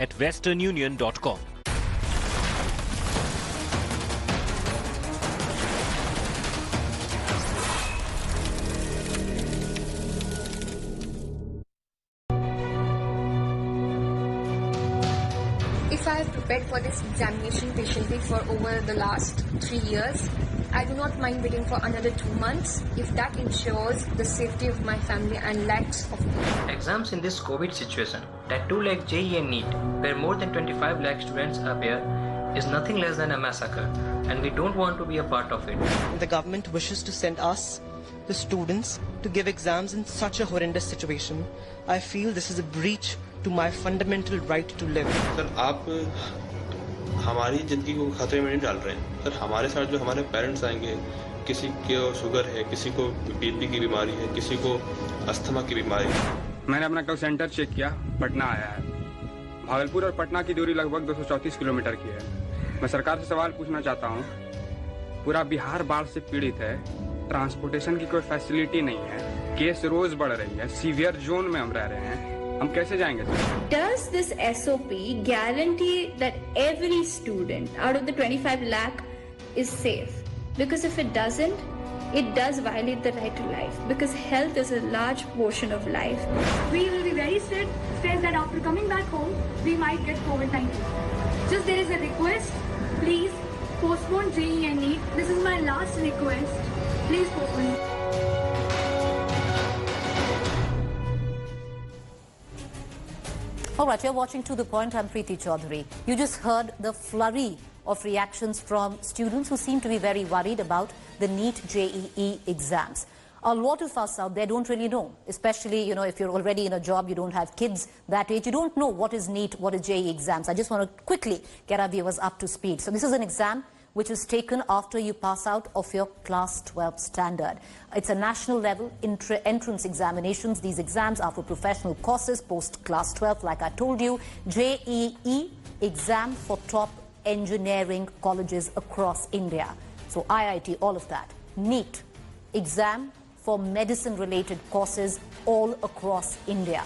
at westernunion.com. If I have prepared for this examination patiently for over the last 3 years, I do not mind waiting for another 2 months if that ensures the safety of my family and lacks of me. Exams in this COVID situation, that 2 lakh JEE and NEET, where more than 25 lakh students appear, is nothing less than a massacre, and we don't want to be a part of it. The government wishes to send us, the students, to give exams in such a horrendous situation. I feel this is a breach to my fundamental right to live. Sir आप हमारी ज़िंदगी को खतरे में नहीं डाल रहे हैं सर। हमारे साथ जो हमारे पेरेंट्स आएंगे, किसी को शुगर है, किसी को बीपी की बीमारी है, किसी को अस्थमा की बीमारी है। मैंने अपना कल सेंटर चेक किया, पटना आया है। भागलपुर और पटना की दूरी लगभग 234 किलोमीटर की है। मैं सरकार से सवाल पूछना चाहता हूँ, पूरा बिहार बाढ़ से पीड़ित है, ट्रांसपोर्टेशन की कोई फैसिलिटी नहीं है, केस रोज बढ़ रही है, सीवियर जोन में हम रह रहे हैं, हम कैसे जाएंगे? Does this SOP guarantee that every student out of the 25 lakh is safe? Because if it doesn't, it does violate the right to life, because health is a large portion of life. We will be very stressed that after coming back home, we might get COVID-19. Just there is a request, please postpone JEE and NEET. This is my last request. Please postpone it. All right, you're watching To The Point. I'm Preeti Chaudhary. You just heard the flurry of reactions from students who seem to be very worried about the NEET JEE exams. A lot of us out there don't really know, especially, if you're already in a job, you don't have kids that age, you don't know what is NEET, what is JEE exams. I just want to quickly get our viewers up to speed. So this is an exam which is taken after you pass out of your class 12 standard. It's a national level entrance examinations. These exams are for professional courses post class 12, like I told you. JEE exam for top engineering colleges across India. So IIT, all of that. NEET exam for medicine related courses all across India.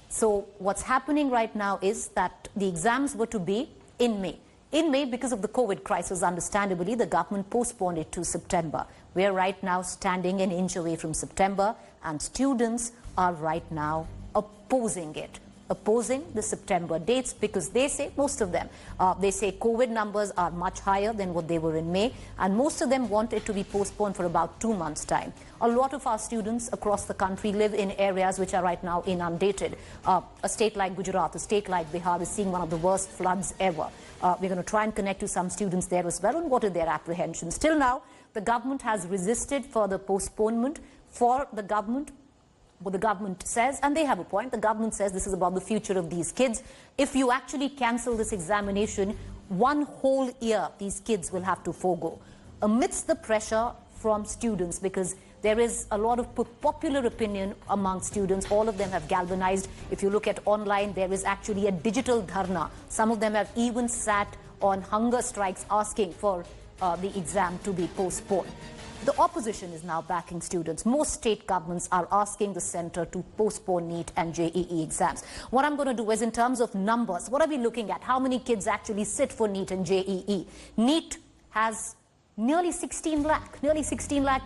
So what's happening right now is that the exams were to be in May. In May, because of the COVID crisis, understandably, the government postponed it to September. We are right now standing an inch away from September, and students are right now opposing it. Opposing the September dates, because they say, most of them, they say COVID numbers are much higher than what they were in May, and most of them want it to be postponed for about 2 months' time. A lot of our students across the country live in areas which are right now inundated. A state like Gujarat, a state like Bihar is seeing one of the worst floods ever. We're going to try and connect to some students there as well on what are their apprehensions. Till now, the government has resisted further postponement. For the government, what the government says, and they have a point, the government says this is about the future of these kids. If you actually cancel this examination, 1 whole year these kids will have to forego. Amidst the pressure from students, because there is a lot of popular opinion among students, all of them have galvanized. If you look at online, there is actually a digital dharna. Some of them have even sat on hunger strikes asking for the exam to be postponed. The opposition is now backing students. Most state governments are asking the centre to postpone NEET and JEE exams. What I'm going to do is, in terms of numbers, what are we looking at? How many kids actually sit for NEET and JEE? NEET has nearly 16 lakh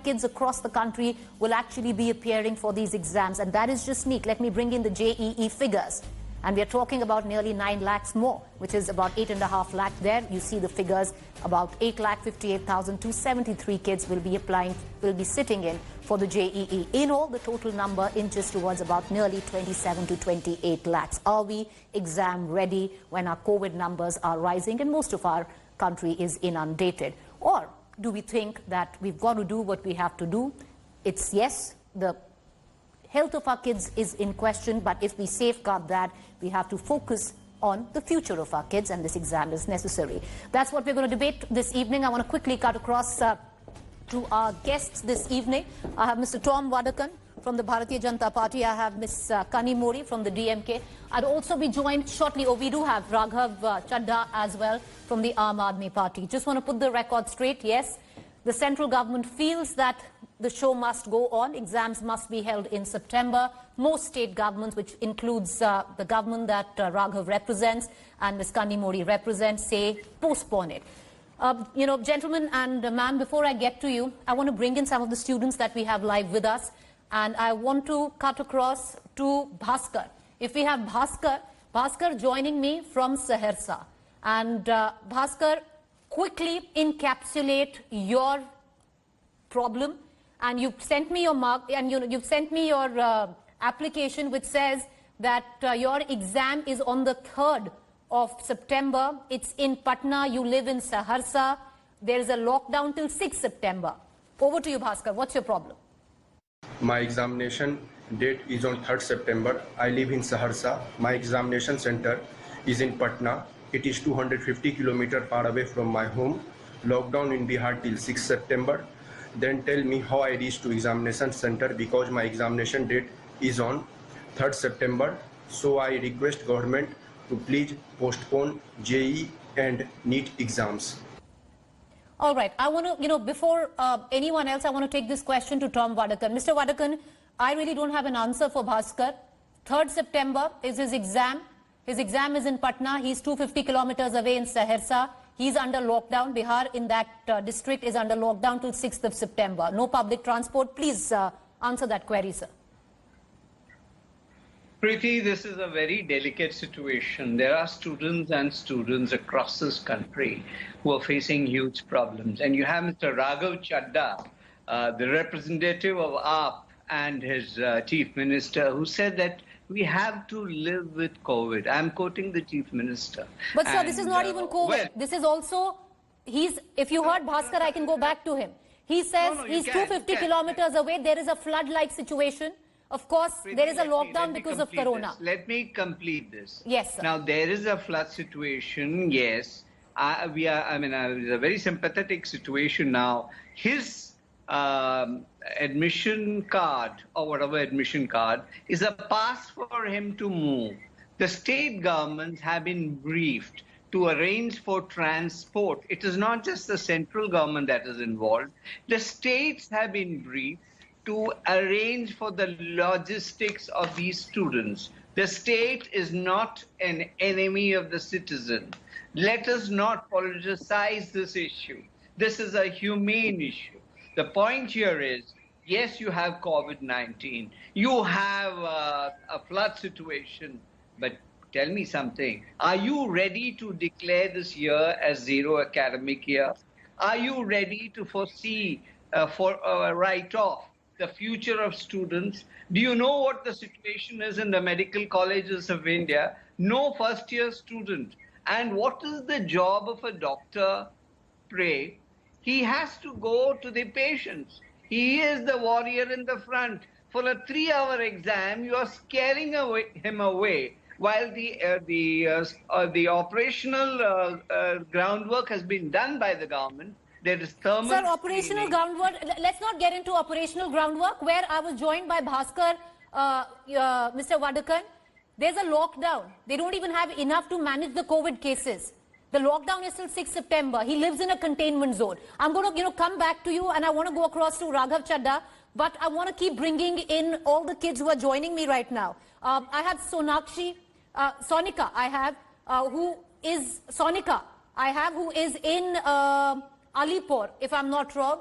kids across the country will actually be appearing for these exams, and that is just NEET. Let me bring in the JEE figures. And we are talking about nearly 9 lakhs more, which is about 8.5 lakh there. You see the figures, about 8,58,273 kids will be applying, will be sitting in for the JEE. In all, the total number inches towards about nearly 27 to 28 lakhs. Are we exam ready when our COVID numbers are rising and most of our country is inundated? Or do we think that we've got to do what we have to do? It's yes, the health of our kids is in question, but if we safeguard that, we have to focus on the future of our kids, and this exam is necessary. That's what we're going to debate this evening. I want to quickly cut across to our guests this evening. I have Mr. Tom Wadakan from the Bharatiya Janata Party. I have Ms. Kani Mori from the DMK. I'd also be joined shortly, we do have Raghav Chadha as well from the Aam Aadmi Party. Just want to put the record straight. Yes, the central government feels that The show must go on. Exams must be held in September. Most state governments, which includes the government that Raghav represents and Ms. Kanni Modi represents, say postpone it. Gentlemen and ma'am, before I get to you, I want to bring in some of the students that we have live with us. And I want to cut across to Bhaskar. If we have Bhaskar joining me from Saharsa. And Bhaskar, quickly encapsulate your problem. And you've sent me your you've sent me your application, which says that your exam is on the 3rd of September. It's in Patna. You live in Saharsa. There is a lockdown till 6th September. Over to you, Bhaskar. What's your problem? My examination date is on 3rd September. I live in Saharsa. My examination center is in Patna. It is 250 kilometers far away from my home. Lockdown in Bihar till 6th September. Then tell me how I reach to examination center, because my examination date is on 3rd September. So I request government to please postpone JEE and NEET exams. All right. I want to, before anyone else, I want to take this question to Tom Wadakan. Mr. Wadakan, I really don't have an answer for Bhaskar. 3rd September is his exam. His exam is in Patna. He's 250 kilometers away in Saharsa. He's under lockdown. Bihar in that district is under lockdown till 6th of September. No public transport. Please answer that query, sir. Preeti, this is a very delicate situation. There are students and students across this country who are facing huge problems. And you have Mr. Raghav Chadha, the representative of AAP and his chief minister, who said that we have to live with COVID. I'm quoting the chief minister. But sir, this is not even COVID. Well, this is also, if you heard Bhaskar, I can go back to him. He says he's 250 kilometers away. There is a flood-like situation. Of course, there is a lockdown because of Corona. Let me complete this. Yes, sir. Now, there is a flood situation, yes. It's a very sympathetic situation now. His admission card, or whatever admission card, is a pass for him to move. The state governments have been briefed to arrange for transport. It is not just the central government that is involved. The states have been briefed to arrange for the logistics of these students. The state is not an enemy of the citizen. Let us not politicize this issue. This is a humane issue. The point here is, yes, you have COVID-19. You have a flood situation. But tell me something. Are you ready to declare this year as zero academic year? Are you ready to foresee write off the future of students? Do you know what the situation is in the medical colleges of India? No first-year student. And what is the job of a doctor? Pray. He has to go to the patients. He is the warrior in the front. For a 3-hour exam, you are scaring him away, while the operational groundwork has been done by the government. There is thermal Sir, operational groundwork, let's not get into operational groundwork, where I was joined by Bhaskar, Mr. Wadakan. There's a lockdown. They don't even have enough to manage the COVID cases. The lockdown is till 6th September. He lives in a containment zone. I'm going to come back to you, and I want to go across to Raghav Chadha, but I want to keep bringing in all the kids who are joining me right now. I have Sonika, who is in Alipur, if I'm not wrong,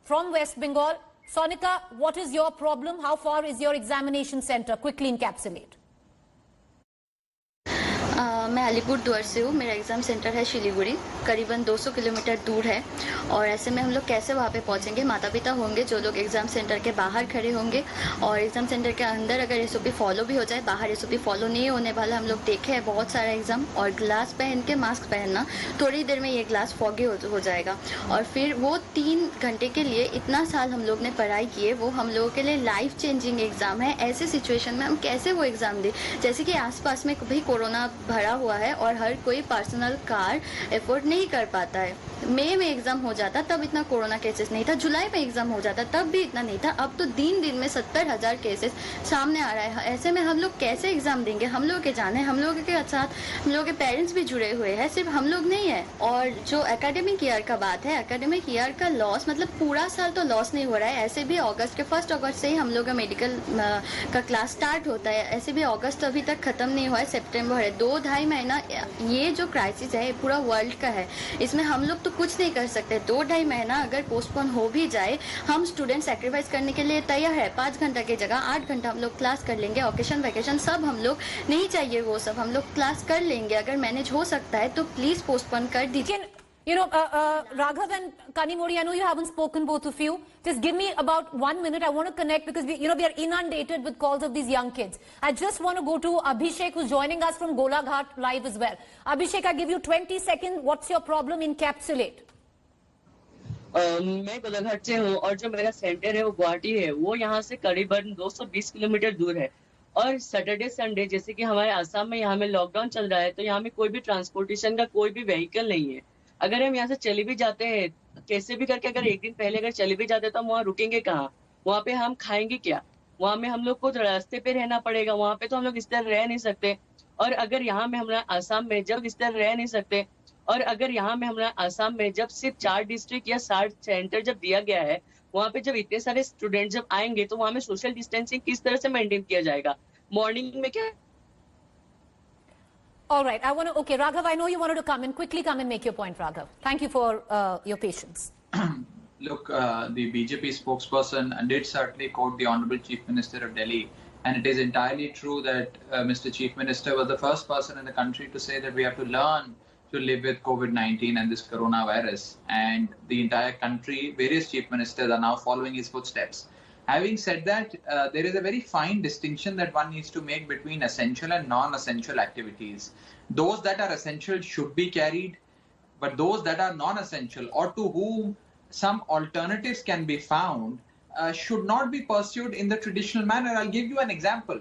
from West Bengal. Sonika, what is your problem? How far is your examination center? Quickly encapsulate. मैं अलीपुरद्वार से हूँ। मेरा exam centre है शिलीगुड़ी, करीबन 200 kilometre दूर है। और ऐसे में हम लोग कैसे वहाँ पे पहुँचेंगे? माता पिता होंगे जो लोग एग्ज़ाम सेंटर के बाहर खड़े होंगे, और एग्ज़ाम सेंटर के अंदर अगर एसओपी फॉलो भी हो जाए, बाहर एसओपी फॉलो नहीं होने वाला। हम लोग देखे हैं बहुत सारा एग्ज़ाम, और ग्लास पहन के मास्क पहनना, थोड़ी देर में ये ग्लास फॉगी हो जाएगा। और फिर वो 3 घंटे के लिए इतना साल हम लोग ने पढ़ाई की है, वो हम लोगों के लिए लाइफ चेंजिंग एग्ज़ाम है। ऐसे सिचुएशन में हम कैसे वो एग्ज़ाम दें? जैसे कि आसपास में भी कोरोना भरा हुआ है और हर कोई पर्सनल कार अफोर्ड नहीं कर पाता है। मई में एग्जाम हो जाता तब इतना कोरोना केसेस नहीं था, जुलाई में एग्जाम हो जाता तब भी इतना नहीं था। अब तो दिन दिन में 70,000 केसेस सामने आ रहा है। ऐसे में हम लोग कैसे एग्जाम देंगे? हम लोग के जाने, हम लोगों के साथ हम लोग के पेरेंट्स भी जुड़े हुए हैं, सिर्फ हम लोग नहीं है। और जो एकेडमिक ईयर का बात है, एकेडमिक ईयर का लॉस मतलब पूरा साल तो लॉस नहीं हो रहा है। ऐसे भी अगस्त के 1 अगस्त से ही हम लोग का मेडिकल का क्लास स्टार्ट होता है। ऐसे भी अगस्त अभी तक खत्म नहीं हुआ है, सितंबर है। 2-2.5 महीना ये जो क्राइसिस है पूरा वर्ल्ड का है, इसमें हम लोग तो कुछ नहीं कर सकते। 2-2.5 महीना अगर पोस्टपोन हो भी जाए, हम स्टूडेंट सेक्रीफाइस करने के लिए तैयार है। 5 घंटा की जगह 8 घंटा हम लोग क्लास कर लेंगे। ओकेशन वैकेशन सब हम लोग नहीं चाहिए, वो सब हम लोग क्लास कर लेंगे। अगर मैनेज हो सकता है तो प्लीज पोस्टपोन कर दीजिए। You know, Raghav and Kanimori, I know you haven't spoken, both of you. Just give me about 1 minute. I want to connect because we are inundated with calls of these young kids. I just want to go to Abhishek, who's joining us from Golaghat live as well. Abhishek, I give you 20 seconds. What's your problem? Encapsulate. मैं गोलाघाट से हूँ और जो मेरा centre है वो गुवाहाटी है। वो यहाँ से करीबन 220 किलोमीटर दूर है। और सैटरडे संडे जैसे कि हमारे आसाम में यहाँ में लॉकडाउन चल रहा है, तो यहाँ में कोई भी ट्रांसपोर्टेशन का कोई भी व्हीकल नहीं है। अगर हम यहाँ से चले भी जाते हैं, कैसे भी करके अगर एक दिन पहले अगर चले भी जाते हैं, तो हम वहाँ रुकेंगे कहाँ? वहाँ पे हम खाएंगे क्या? वहाँ में हम लोग को रास्ते पे रहना पड़ेगा। वहाँ पे तो हम लोग इस तरह रह नहीं सकते। और अगर यहाँ में हमारा आसाम में जब इस तरह रह नहीं सकते, और अगर यहाँ में हमारा आसाम में जब सिर्फ 4 डिस्ट्रिक्ट या 7 सेंटर जब दिया गया है, वहाँ पे जब इतने सारे स्टूडेंट जब आएंगे, तो वहाँ में सोशल डिस्टेंसिंग किस तरह से मेंटेन किया जाएगा? मॉर्निंग में क्या? All right, okay, Raghav, I know you wanted to come in. Quickly come and make your point, Raghav. Thank you for your patience. Look, the BJP spokesperson did certainly quote the Honorable Chief Minister of Delhi. And it is entirely true that Mr. Chief Minister was the first person in the country to say that we have to learn to live with COVID-19 and this coronavirus. And the entire country, various chief ministers are now following his footsteps. Having said that, there is a very fine distinction that one needs to make between essential and non-essential activities. Those that are essential should be carried, but those that are non-essential or to whom some alternatives can be found should not be pursued in the traditional manner. I'll give you an example.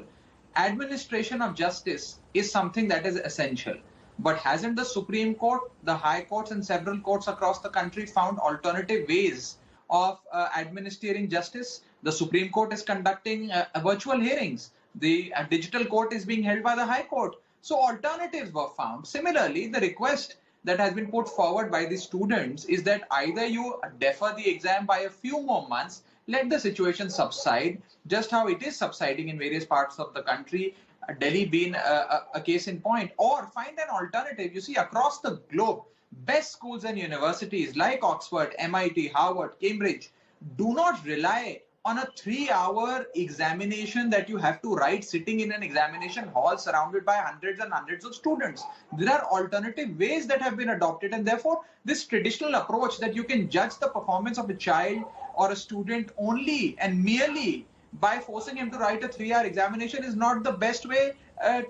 Administration of justice is something that is essential. But hasn't the Supreme Court, the High Courts and several courts across the country found alternative ways of administering justice? The Supreme Court is conducting virtual hearings. The digital court is being held by the High Court. So alternatives were found. Similarly, the request that has been put forward by the students is that either you defer the exam by a few more months, let the situation subside, just how it is subsiding in various parts of the country, Delhi being a case in point, or find an alternative. You see, across the globe, best schools and universities like Oxford, MIT, Harvard, Cambridge do not rely on a 3-hour examination that you have to write sitting in an examination hall surrounded by hundreds and hundreds of students. There are alternative ways that have been adopted, and therefore this traditional approach that you can judge the performance of a child or a student only and merely by forcing him to write a 3-hour examination is not the best way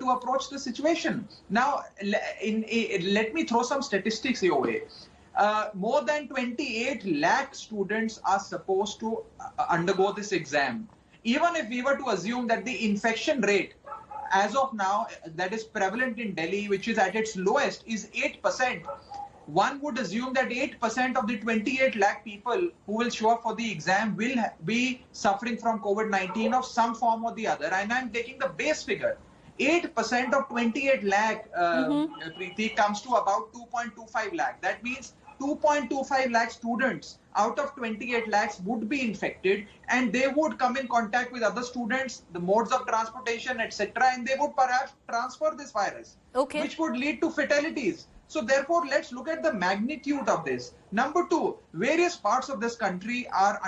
to approach the situation. Now, let me throw some statistics your way. More than 28 lakh students are supposed to undergo this exam. Even if we were to assume that the infection rate as of now that is prevalent in Delhi, which is at its lowest, is 8%, one would assume that 8% of the 28 lakh people who will show up for the exam will be suffering from COVID-19 of some form or the other. And I'm taking the base figure. 8% of 28 lakh, Preeti, comes to about 2.25 lakh. That means 2.25 lakh students out of 28 lakhs would be infected, and they would come in contact with other students, the modes of transportation, etc., and they would perhaps transfer this virus, which would lead to fatalities. So therefore, let's look at the magnitude of this. Number two, various parts of this country are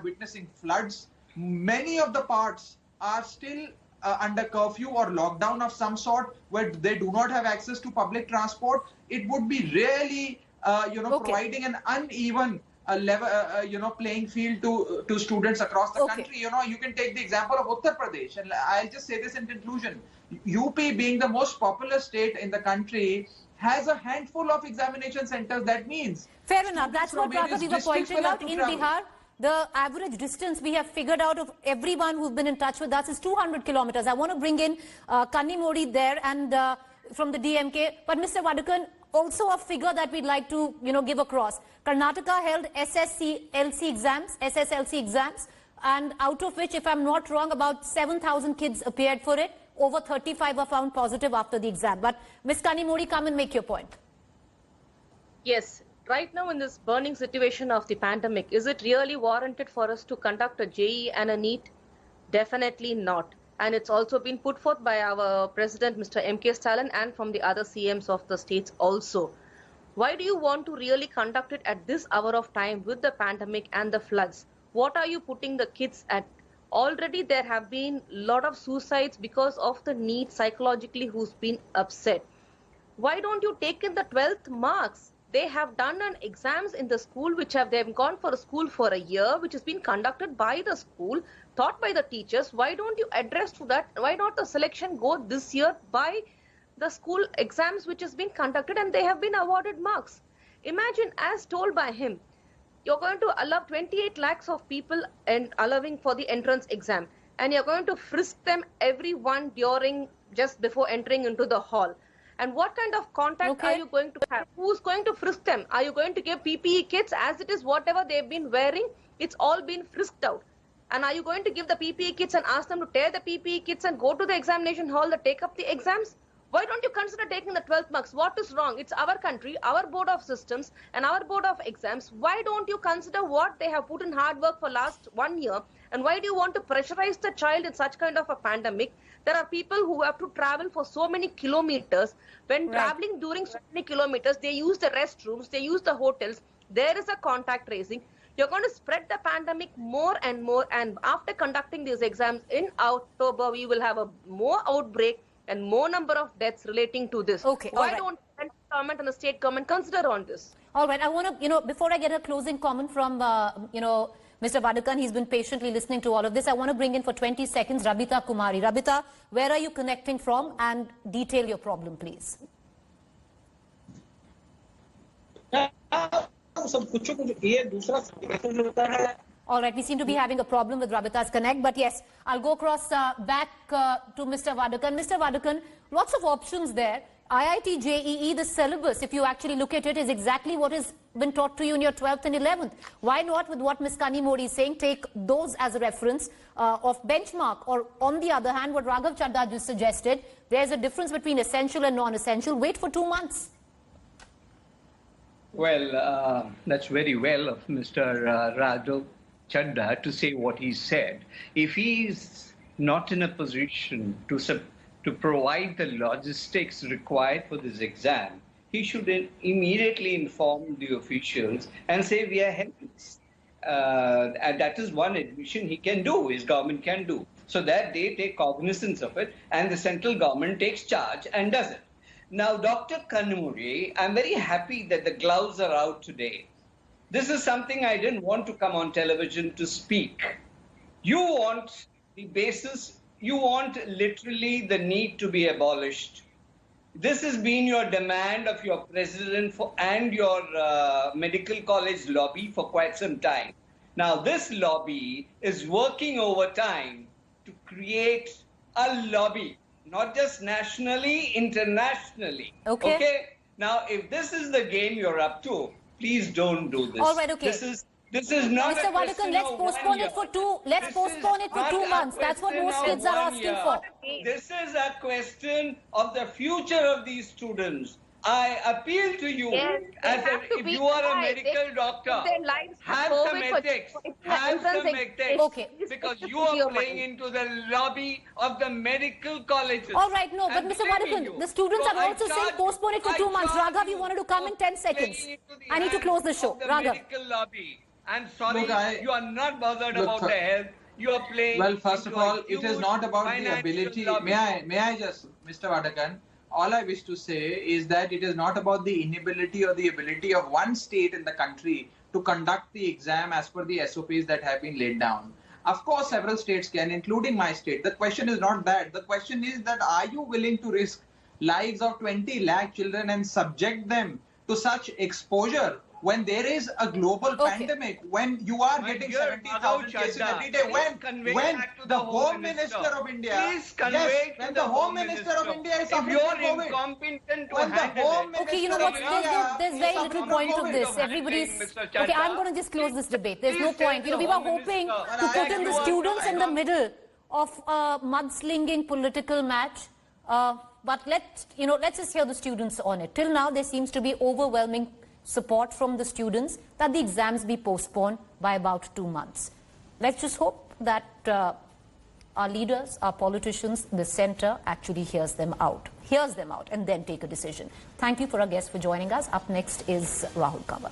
witnessing floods. Many of the parts are still under curfew or lockdown of some sort, where they do not have access to public transport. It would be really providing an uneven level, playing field to students across the country. You can take the example of Uttar Pradesh, and I'll just say this in conclusion. UP, being the most populous state in the country, has a handful of examination centers. That means fair enough. That's what Raghav we were pointing out. In Bihar, the average distance we have figured out of everyone who's been in touch with us is 200 kilometers. I want to bring in Kanimori there, and from the DMK. But Mr. Vadakkan, also a figure that we'd like to, give across. Karnataka held SSLC exams, and out of which, if I'm not wrong, about 7,000 kids appeared for it. Over 35 were found positive after the exam. But Ms. Kanimuri, come and make your point. Yes. Right now in this burning situation of the pandemic, is it really warranted for us to conduct a JEE and a NEET? Definitely not. And it's also been put forth by our President, Mr. M.K. Stalin, and from the other CMs of the states also. Why do you want to really conduct it at this hour of time with the pandemic and the floods? What are you putting the kids at? Already there have been a lot of suicides because of the NEET psychologically who's been upset. Why don't you take in the 12th marks? They have done an exams in the school they've gone for a school for a year, which has been conducted by the school, taught by the teachers. Why don't you address to that? Why not the selection go this year by the school exams which has been conducted and they have been awarded marks? Imagine, as told by him, you're going to allow 28 lakhs of people and allowing for the entrance exam, and you're going to frisk them everyone just before entering into the hall. And what kind of contact are you going to have? Who's going to frisk them? Are you going to give PPE kits as it is whatever they've been wearing? It's all been frisked out. And are you going to give the PPE kits and ask them to tear the PPE kits and go to the examination hall to take up the exams? Why don't you consider taking the 12th marks? What is wrong? It's our country, our board of systems and our board of exams. Why don't you consider what they have put in hard work for last 1 year? And why do you want to pressurize the child in such kind of a pandemic? There are people who have to travel for so many kilometers. When traveling during so many kilometers, they use the restrooms, they use the hotels. There is a contact tracing. You're going to spread the pandemic more and more. And after conducting these exams in October, we will have a more outbreak and more number of deaths relating to this. Why don't the government and the state government consider on this? All right. I want to, before I get a closing comment from, Mr. Vadakkan, he's been patiently listening to all of this. I want to bring in for 20 seconds Rabita Kumari. Rabita, where are you connecting from, and detail your problem, please. All right, we seem to be having a problem with Rabita's connect, but yes, I'll go across back to Mr. Vadakkan. Mr. Vadakkan, lots of options there. IIT JEE, the syllabus, if you actually look at it, is exactly what has been taught to you in your 12th and 11th. Why not, with what Ms. Kanimuri is saying, take those as a reference of benchmark? Or on the other hand, what Raghav Chadda just suggested, there's a difference between essential and non-essential. Wait for 2 months. Well, that's very well of Mr. Raghav Chadda to say what he said. If he's not in a position to provide the logistics required for this exam, he should immediately inform the officials and say we are helpless. And that is one admission he can do, his government can do, so that they take cognizance of it and the central government takes charge and does it. Now, Dr. Kanimuri, I'm very happy that the gloves are out today. This is something I didn't want to come on television to speak. You want the basis, you want literally the need to be abolished. This has been your demand of your president and your medical college lobby for quite some time. Now, this lobby is working overtime to create a lobby, not just nationally, internationally. Okay? Now, if this is the game you're up to, please don't do this. All right, okay. This is not Mr. Vadakkan, let's postpone it for 2 months. That's what most kids are asking for. This is a question of the future of these students. I appeal to you, if you are a medical doctor, have some ethics, because you are playing into the lobby of the medical colleges. All right, no, but Mr. Vadakkan, the students are also saying postpone it for 2 months. Raghav, you wanted to come in 10 seconds. I need to close the show. Raghav. I'm sorry, you are not bothered about the health. You are playing. Well, first of all, it is not about the ability. May I just, Mr. Vadakkan, all I wish to say is that it is not about the inability or the ability of one state in the country to conduct the exam as per the SOPs that have been laid down. Of course, several states can, including my state. The question is not that. The question is that are you willing to risk lives of 20 lakh children and subject them to such exposure when there is a global pandemic, when you are getting 70,000 cases every day, when the Home Minister of India, when the Home Minister of India is suffering from COVID, incompetent to when the Home Minister Okay, you know what? There's very is little suffering point from to COVID. this. Everybody's okay. I'm going to just close this debate. There's no point. You know, we were hoping to put in the students in the middle of a mudslinging political match. But let's just hear the students on it. Till now, there seems to be overwhelming support from the students that the exams be postponed by about 2 months. Let's just hope that our leaders, our politicians, the centre actually hears them out and then take a decision. Thank you for our guests for joining us. Up next is Rahul Kanwar.